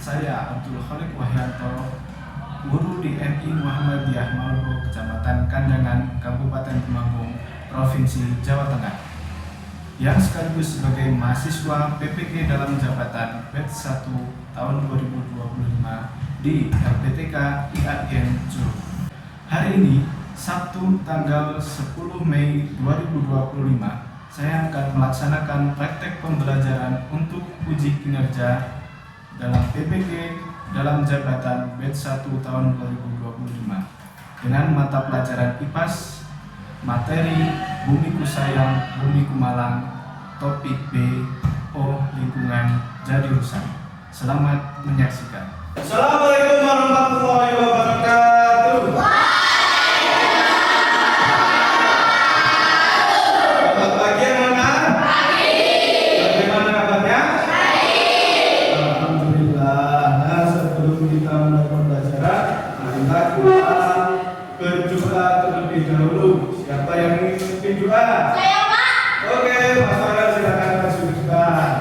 Saya Abdul Khalik Wahyanto, guru di MI Muhammadiyah Malbo, Kecamatan Kandangan, Kabupaten Temanggung, Provinsi Jawa Tengah, yang sekaligus sebagai mahasiswa PPG dalam jabatan batch 1 tahun 2025 di LPTK IAIN Juru. Hari ini, Sabtu tanggal 10 Mei 2025, saya akan melaksanakan praktek pembelajaran untuk uji kinerja dalam PPG dalam jabatan batch 1 tahun 2025 dengan mata pelajaran IPAS, materi Bumiku Sayang, Bumiku Malang, topik B, O lingkungan jadi rusak. Selamat menyaksikan. Assalamualaikum warahmatullahi wabarakatuh. Selamat pagi anak-anak. Bagaimana kabarnya? Alhamdulillah. Nah, sebelum kita mulai pembelajaran, marilah kita berdoa terlebih dahulu. Siapa yang ingin memimpin doa? Saya, Pak. Oke, Mas Farel silakan masukkan.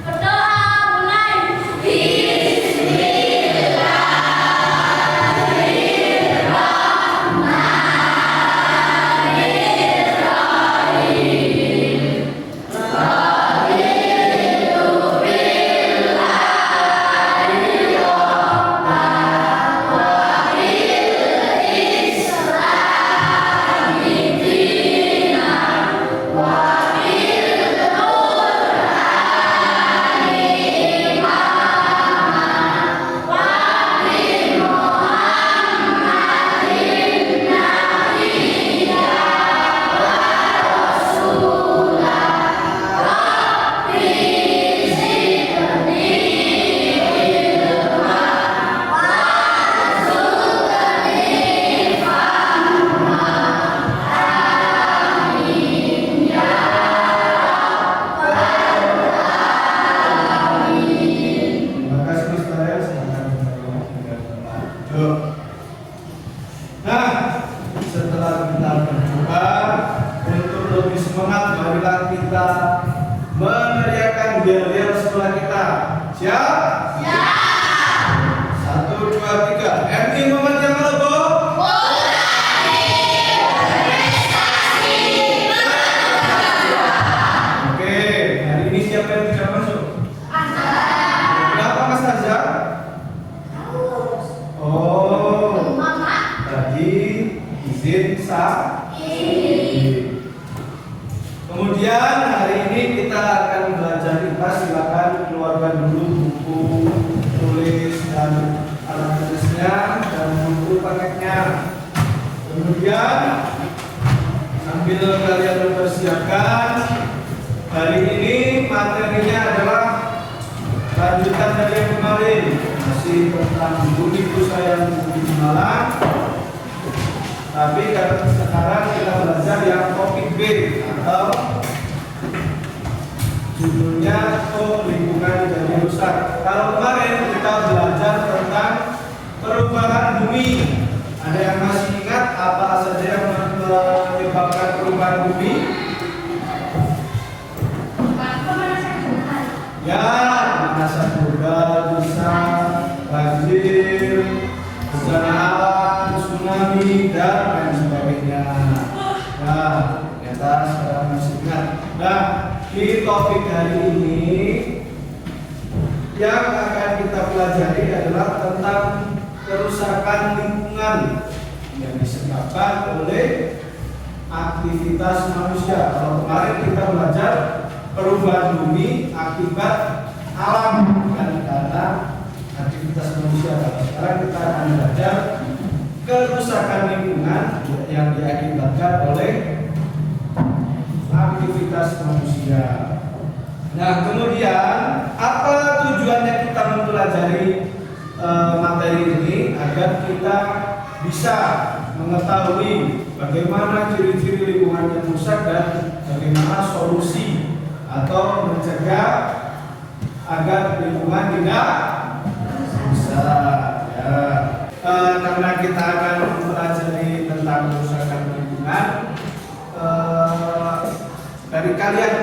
Berdoa mulai. Terima kasih Mas Farel, silakan Yuk. Nah, setelah kita berdoa, untuk lebih semangat, marilah kita meneriakkan yel-yel sekolah kita. Siap? Siap. 1, 2, 3. MI Muhammadiyah Malbo. Oke, hari ini siapa yang bisa masuk? Kenapa Mas Azhar? Oh, tadi izin sah. Kemudian hari ini kita akan belajar IPA. Silakan keluarkan dulu buku tulis dan alat tulisnya dan buku paketnya. Kemudian sambil kalian mempersiapkan, hari ini materinya adalah lanjutan dari yang kemarin, masih tentang Bumiku Sayang, Bumiku Malang. Tapi sekarang kita belajar yang topik B atau judulnya O lingkungan jadi rusak. Kalau kemarin kita belajar tentang perubahan bumi. Ada yang masih ingat apa saja yang menyebabkan perubahan bumi? Ya, pemanasan global, bisa banjir, bencana alam, tsunami, dan lain sebagainya. Nah, ternyata sekarang masih ingat. Nah, di topik hari ini yang akan kita pelajari adalah tentang kerusakan lingkungan yang disebabkan oleh aktivitas manusia. Kalau kemarin kita belajar perubahan bumi akibat alam, bukan karena aktivitas manusia. Sekarang kita akan belajar kerusakan lingkungan yang diakibatkan oleh aktivitas manusia. Nah, kemudian apa tujuannya kita mempelajari materi ini? Agar kita bisa mengetahui bagaimana ciri-ciri lingkungan yang rusak dan bagaimana solusi atau mencegah agar lingkungan tidak rusak. Ya. Karena kita akan mempelajari tentang kerusakan lingkungan, dari kalian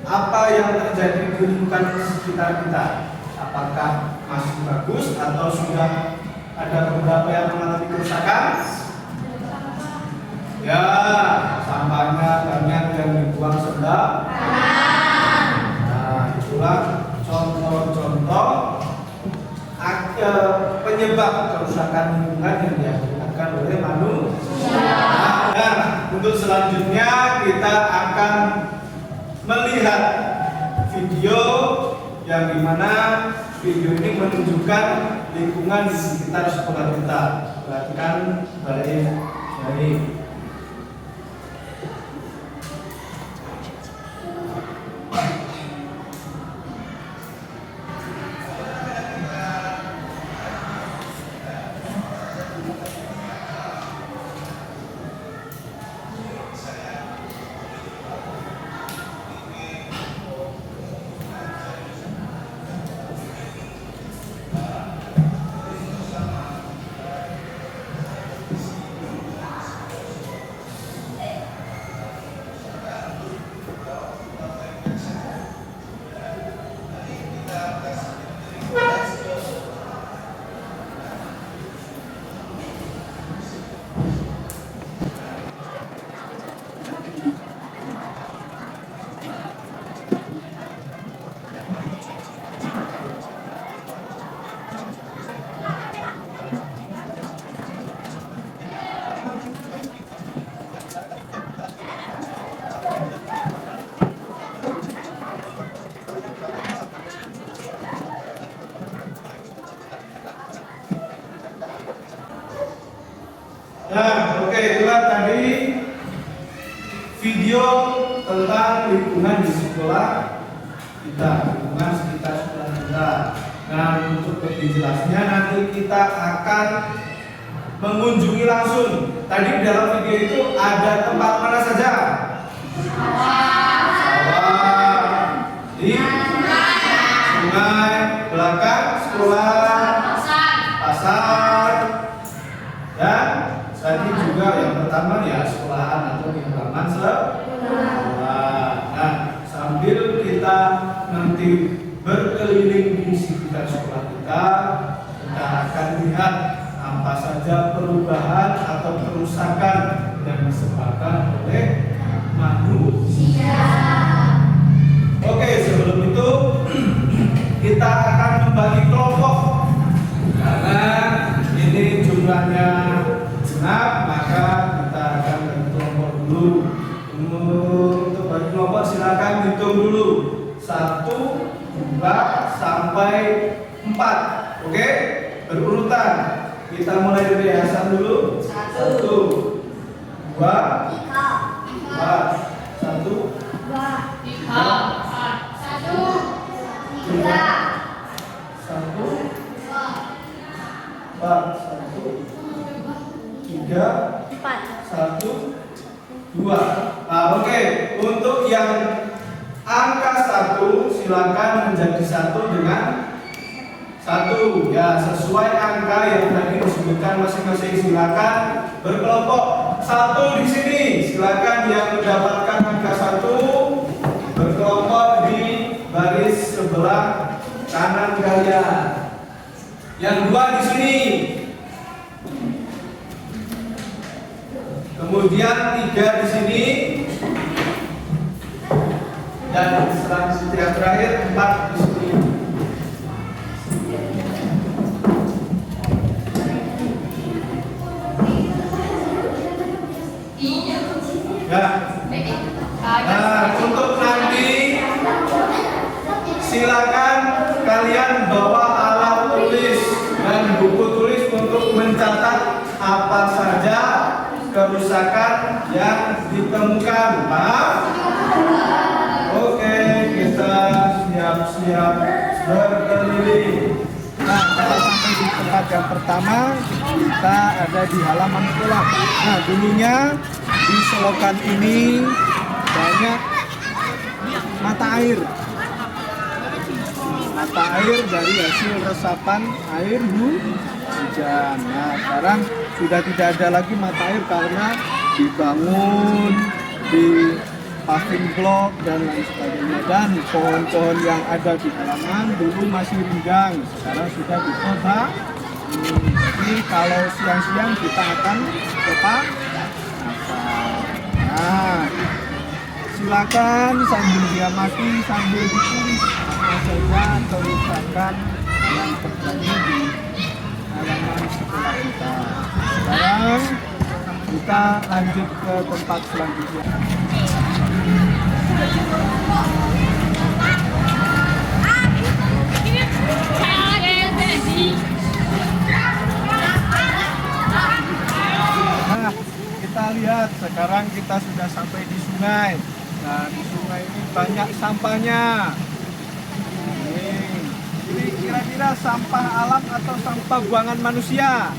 apa yang terjadi di lingkungan sekitar kita. Apakah masih bagus atau sudah ada beberapa yang mengalami kerusakan? Ya, sampahnya banyak yang dibuang sembarangan. Nah, itulah contoh-contoh penyebab kerusakan lingkungan yang diakibatkan oleh manusia. Nah, untuk selanjutnya kita akan melihat video yang dimana video ini menunjukkan lingkungan di sekitar sekolah kita. Perhatikan baik-baik. Nah, oke, itulah tadi video tentang lingkungan di sekolah kita, lingkungan sekitar sekolah kita. Nah, untuk lebih jelasnya nanti kita akan mengunjungi langsung. Tadi di dalam video itu ada tempat mana saja? Sawah, di sungai, belakang sekolah, pasar, dan tadi juga yang pertama ya sekolahan atau di halaman sekolah. Nah, sambil kita nanti berkeliling di sekitar sekolah kita akan lihat apa saja perubahan atau kerusakan yang disebabkan oleh manusia. Oke, sebelum itu kita akan membagi kelompok karena ini jumlahnya genap, maka kita akan bagi kelompok dulu. Untuk bagi kelompok silakan hitung dulu 1, 2 sampai 4. Oke, berurutan. Kita mulai dari Hasan dulu. 1, 2, 1, 2. Nah, oke. Untuk yang angka 1 silakan menjadi 1 dengan 1. Ya, sesuai angka yang tadi disebutkan masing-masing, silakan berkelompok. 1 di sini, silakan yang mendapatkan angka 1 berkelompok di baris sebelah kanan kalian. Yang 2 di sini. Kemudian 3 di sini. Dan yang terakhir 4 di sini. Ya. Nah, untuk nanti silakan kalian bawa alat tulis dan buku tulis untuk mencatat apa saja kerusakan yang ditemukan. Paham? Oke, kita siap-siap berkeliling. Nah, kalau sampai di tempat yang pertama, kita ada di halaman sekolah. Nah, dulunya di selokan ini banyak mata air. Mata air dari hasil resapan air hujan. Nah, sekarang sudah tidak ada lagi mata air karena dibangun, paving block dan lain sebagainya. Dan pohon-pohon yang ada di halaman dulu masih rindang, sekarang sudah ditebang. Jadi kalau siang-siang kita akan tebang. Nah, silakan sambil diamati, sambil ditulis apa saja kerusakan yang terjadi di halaman sekolah kita. Sekarang kita lanjut ke tempat selanjutnya. Nah, kita lihat sekarang kita sudah sampai di sungai. Nah, di sungai ini banyak sampahnya. Ini kira-kira sampah alam atau sampah buangan manusia?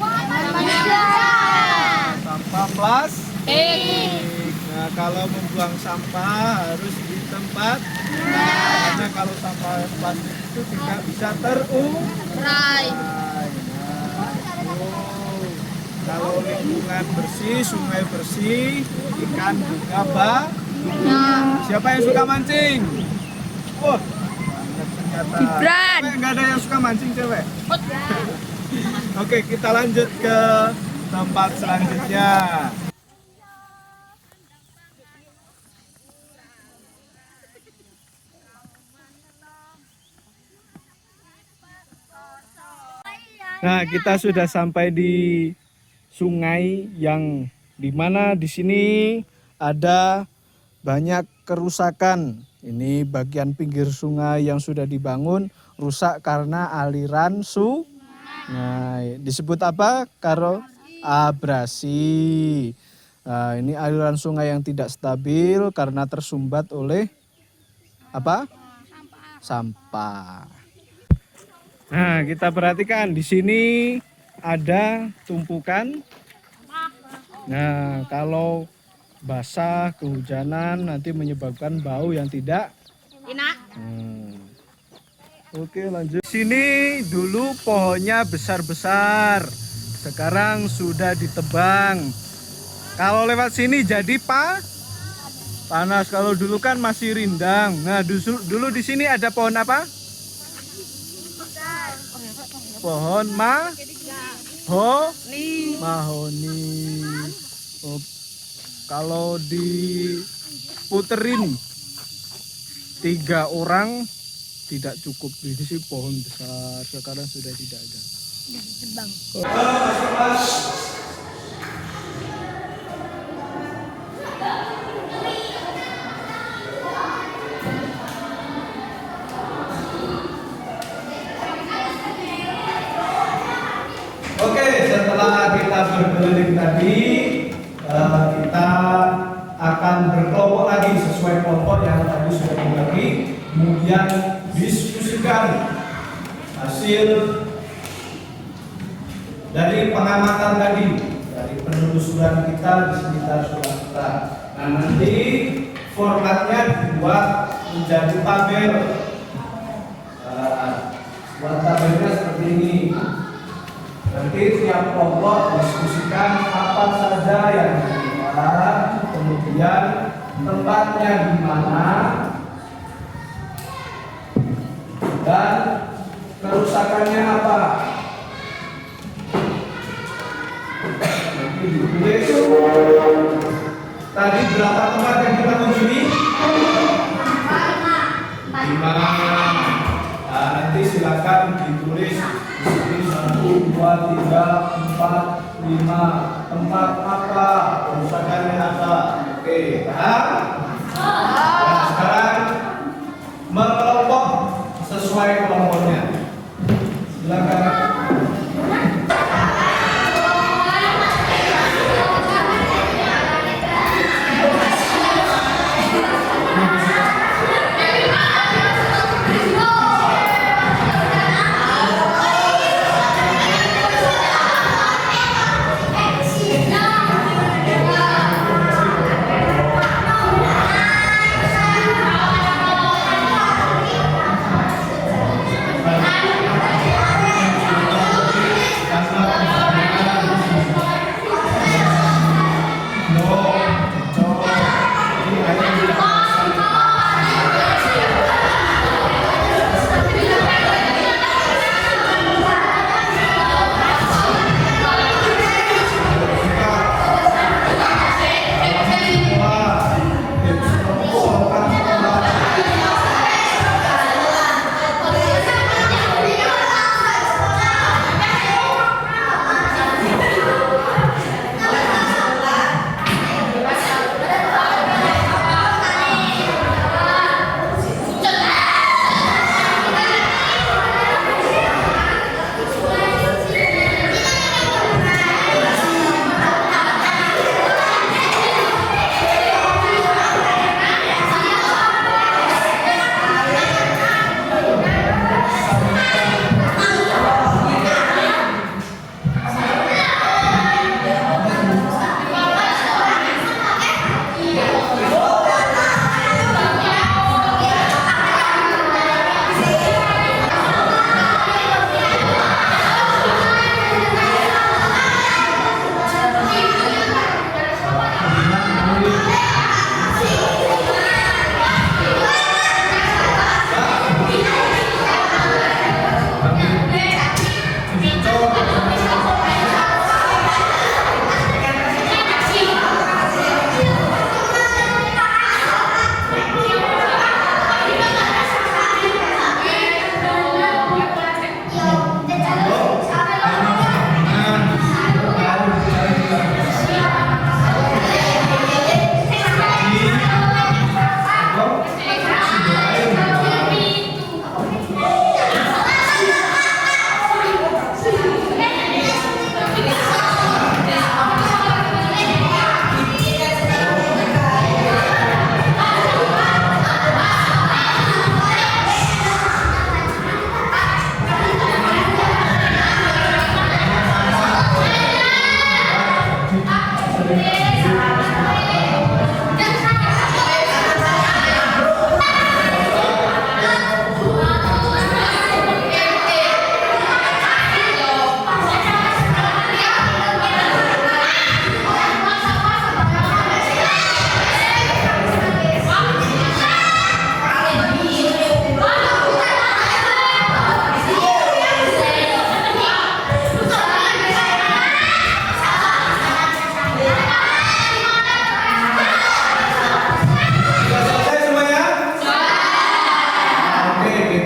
Sampah plastik. Nah, kalau membuang sampah harus di tempat, karena kalau sampah plastik itu tidak bisa terurai. Kalau lingkungan bersih, sungai bersih, ikan juga banyak. Siapa yang suka mancing? Wah, ternyata. Gibran. Nggak ada yang suka mancing cewek. Oke, kita lanjut ke tempat selanjutnya. Nah, kita sudah sampai di sungai yang dimana di sini ada banyak kerusakan. Ini bagian pinggir sungai yang sudah dibangun rusak karena aliran sungai. Disebut apa? Karo abrasi. Nah, ini aliran sungai yang tidak stabil karena tersumbat oleh apa? Sampah. Nah, kita perhatikan di sini ada tumpukan. Nah, kalau basah, kehujanan nanti menyebabkan bau yang tidak enak. Oke, lanjut. Di sini dulu pohonnya besar-besar. Sekarang sudah ditebang. Kalau lewat sini jadi panas. Kalau dulu kan masih rindang. Nah, dulu di sini ada pohon apa? Pohon mahoni. Oh, kalau diputerin 3 orang tidak cukup. Ini sih pohon besar, sekarang sudah tidak ada. Oke, setelah kita berkeliling tadi, kita akan berkelompok lagi sesuai kelompok yang tadi sudah dibagi, kemudian diskusikan hasil dari pengamatan tadi, dari penelusuran kita di sekitar sekolah kita. Nah, nanti formatnya dibuat menjadi tabel. Buat tabelnya seperti ini. Nanti tiap kelompok diskusikan apa saja yang dilihat, kemudian tempatnya di mana, dan kerusakannya apa. Nanti ditulis. Tadi berapa tempat yang kita kunjungi? 5. Nah, nanti silakan ditulis. 1, 2, 3, 4, 5. Tempat apa? Kerusakannya apa? Oke, paham? Nah, sekarang mengelompok sesuai kelompoknya. Silakan.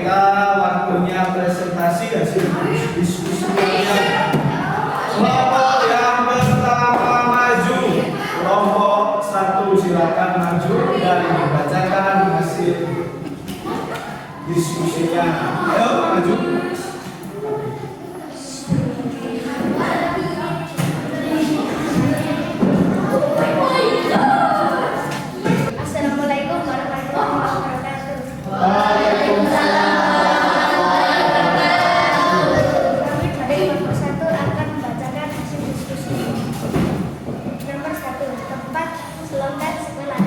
kita waktunya presentasi hasil diskusi kalian. Kelompok yang pertama maju. Kelompok 1 silakan maju dan dibacakan hasil diskusinya. Ayo maju. Assalamualaikum warahmatullahi wabarakatuh. Kami dari kelompok 1 akan membacakan hasil diskusi. Nomor 1, tempat selokan sekolah.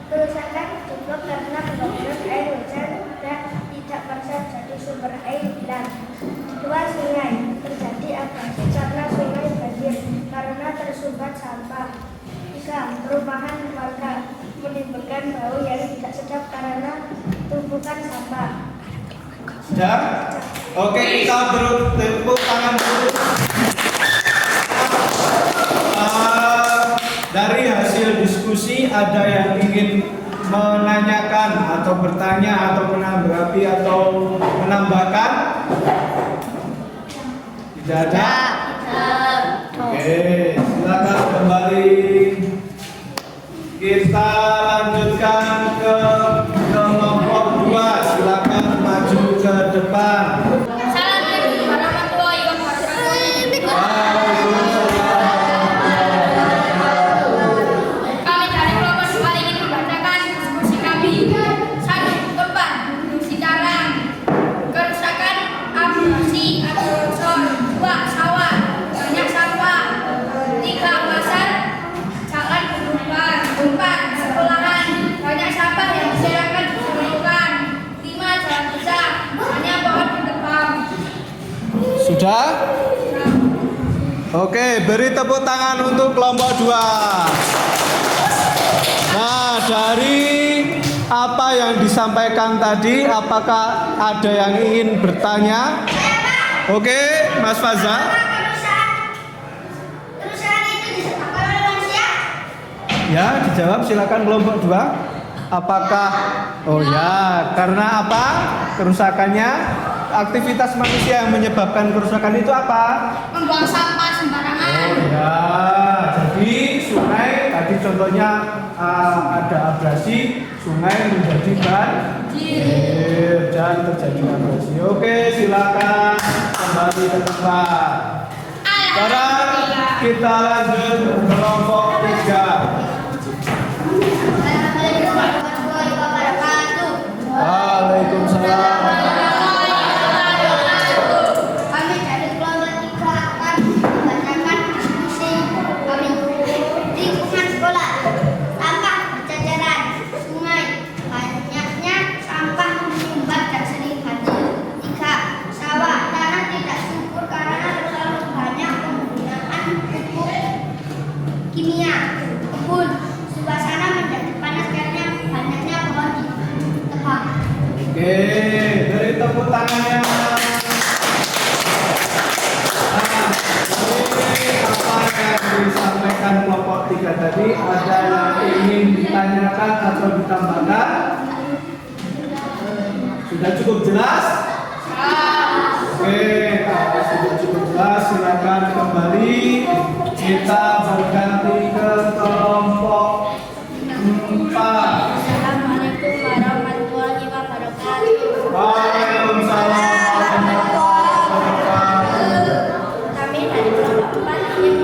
Kerusakan jeblok karena pembangunan air hujan dan tidak bisa jadi sumber air hilang. 2, sungai. Terjadi abrasi karena sungai banjir karena tersumbat sampah. 3, perumahan warga menimbulkan bau yang tidak sedap karena tumpukan sampah. Sudah? Oke, kita bertepuk tangan dulu. Dari hasil diskusi ada yang ingin menanyakan atau bertanya atau menanggapi atau menambahkan? Tidak ada? Oke, silakan kembali. Kita lanjutkan ke kelompok 2. Silakan maju ke depan. Assalamualaikum warahmatullahi wabarakatuh. Kami dari kelompok 2 ingin membacakan diskusi kami. 1, tempat sekarang kerusakan abrasi atau longsor. 2, sawah banyak sampah. 3, pasar jalan berlubang. 4, sekolahan banyak sampah yang berserakan di sungai. 5, jalan besar banyak pohon ditebang. Sudah? Oke, beri tepuk tangan untuk kelompok 2. Nah, dari apa yang disampaikan tadi, apakah ada yang ingin bertanya? Oke, Mas Faza. Kerusakan itu disebabkan oleh manusia? Ya, dijawab silakan kelompok 2. Apakah karena apa? Kerusakannya aktivitas manusia yang menyebabkan kerusakan itu apa? Membuang sampah sembarangan. Ya, jadi sungai tadi contohnya ada abrasi, sungai menjadi banjir dan terjadi abrasi. Oke, silakan kembali ke tempat. Sekarang kita lanjut ke kelompok 3. Assalamualaikum warahmatullahi wabarakatuh. Waalaikumsalam. Kami dari kelompok 3 akan membacakan diskusi kami. Lingkungan sekolah, sampah berceceran, sungai, banyaknya sampah menyumbat dan sering banjir. 3, sawah, tanah tidak subur karena terlalu banyak penggunaan pupuk kimia. Kebun, suasana menjadi panas karena banyaknya pohon ditebang. Oke, beri tepuk tangannya. Apa yang disampaikan kelompok 3 tadi, ada yang ingin ditanyakan atau ditambahkan? Sudah cukup jelas? Oke, kalau sudah cukup jelas, silakan kembali. Kita berganti ke kelompok 4. Assalamualaikum warahmatullahi wabarakatuh. Waalaikumsalam warahmatullahi wabarakatuh. Kami dari kelompok 4 ingin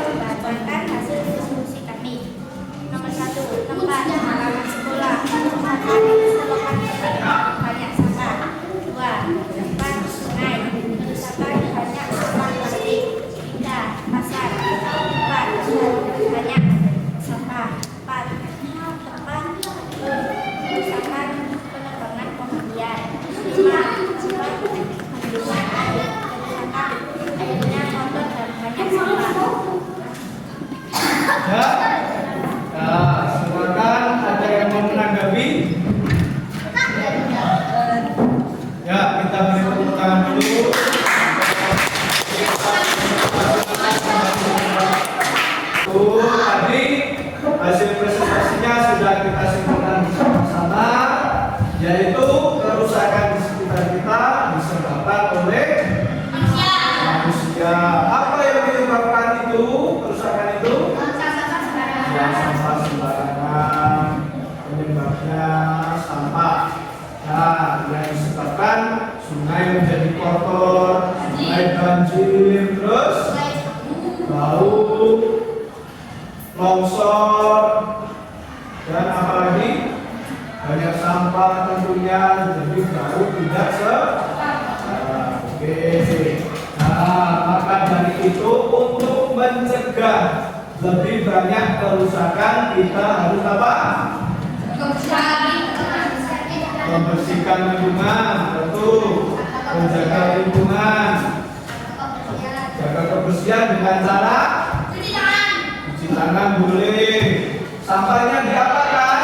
membacakan hasil diskusi kami. Nomor 1, tempat halaman sekolah. Tempat selokan banyak sampah. 2, tempat sungai. Kerusakan banyak sampah plastik. 3, pasar. 4, banyak yang disebabkan sungai menjadi kotor, sungai banjir, terus bau, longsor, dan apalagi banyak sampah tentunya, jadi bau tidak oke. Nah, maka dari itu untuk mencegah lebih banyak kerusakan kita harus apa? Membersihkan lingkungan, betul. Menjaga lingkungan, jaga kebersihan dengan cara cuci tangan boleh. Sampahnya diapakan?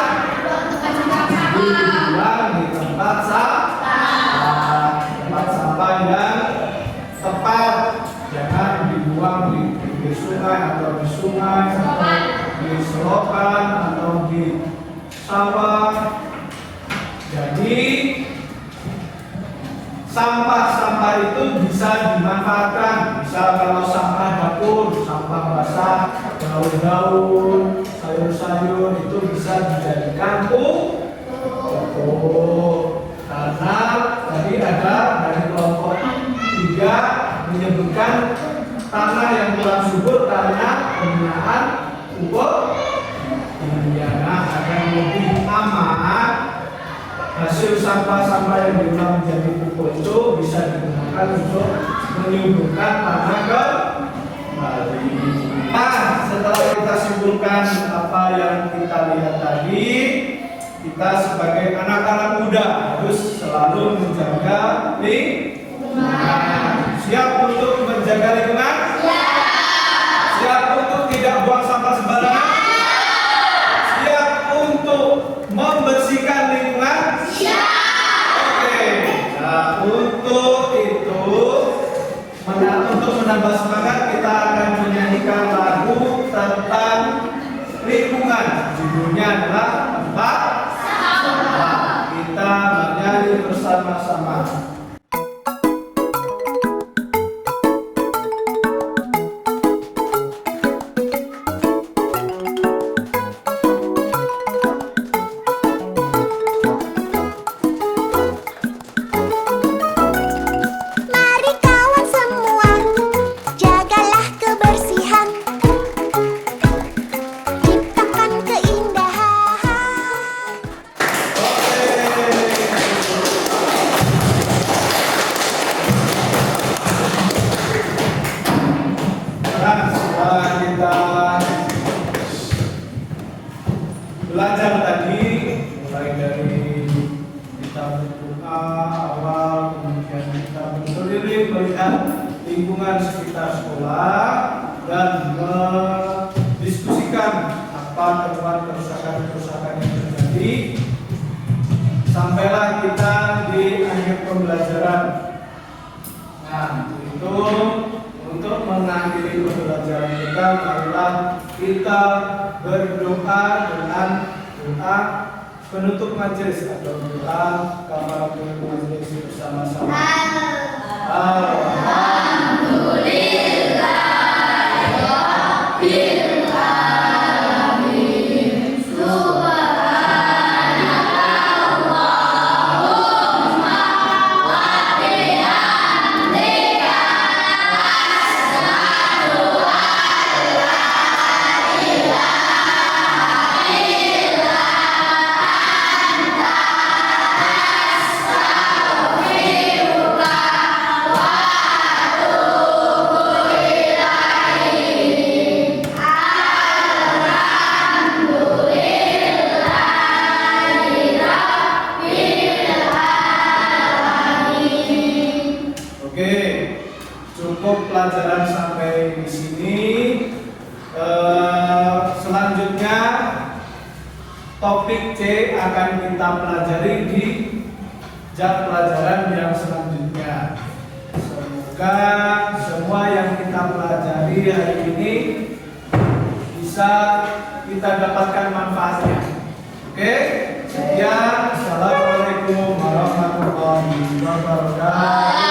Dibuang di tempat sampah yang tepat. Jangan dibuang di sungai atau di selokan atau di sawah. Jadi sampah-sampah itu bisa dimanfaatkan. Misal kalau sampah dapur, sampah basah, daun-daun, sayur-sayur itu bisa dijadikan pupuk. Karena tadi ada dari kelompok 3 menyebutkan tanah yang kurang subur karena penggunaan pupuk kimia. Ada yang lebih aman. Hasil sampah-sampah yang diolah menjadi pupuk itu bisa digunakan untuk menyuburkan tanah kembali. Nah, setelah kita simpulkan apa yang kita lihat tadi, kita sebagai anak-anak muda harus selalu menjaga lingkungan. Siap untuk menjaga lingkungan? Siap untuk tidak buang sampah sembarangan? Siap untuk membersihkan lingkungan? Oke. Nah, untuk menambah semangat kita akan menyanyikan lagu tentang lingkungan. Judulnya adalah tempat sampah. Kita menyanyi bersama-sama. Mari kawan semua, jagalah kebersihan, ciptakan keindahan. Nah, setelah kita belajar tadi, mulai dari kita berdoa awal, kemudian kita berkeliling melihat lingkungan sekitar sekolah dan mendiskusikan apa temuan kerusakan-kerusakan yang terjadi, sampailah kita di akhir pembelajaran. Nah, itu untuk mengakhiri pembelajaran kita, marilah kita berdoa dengan doa penutup majelis atau doa kafaratul majelis bersama-sama. Oke, cukup pelajaran sampai di sini. Selanjutnya topik C akan kita pelajari di jam pelajaran yang selanjutnya. Semoga semua yang kita pelajari hari ini bisa kita dapatkan manfaatnya. Oke, sekian. Assalamualaikum warahmatullahi wabarakatuh.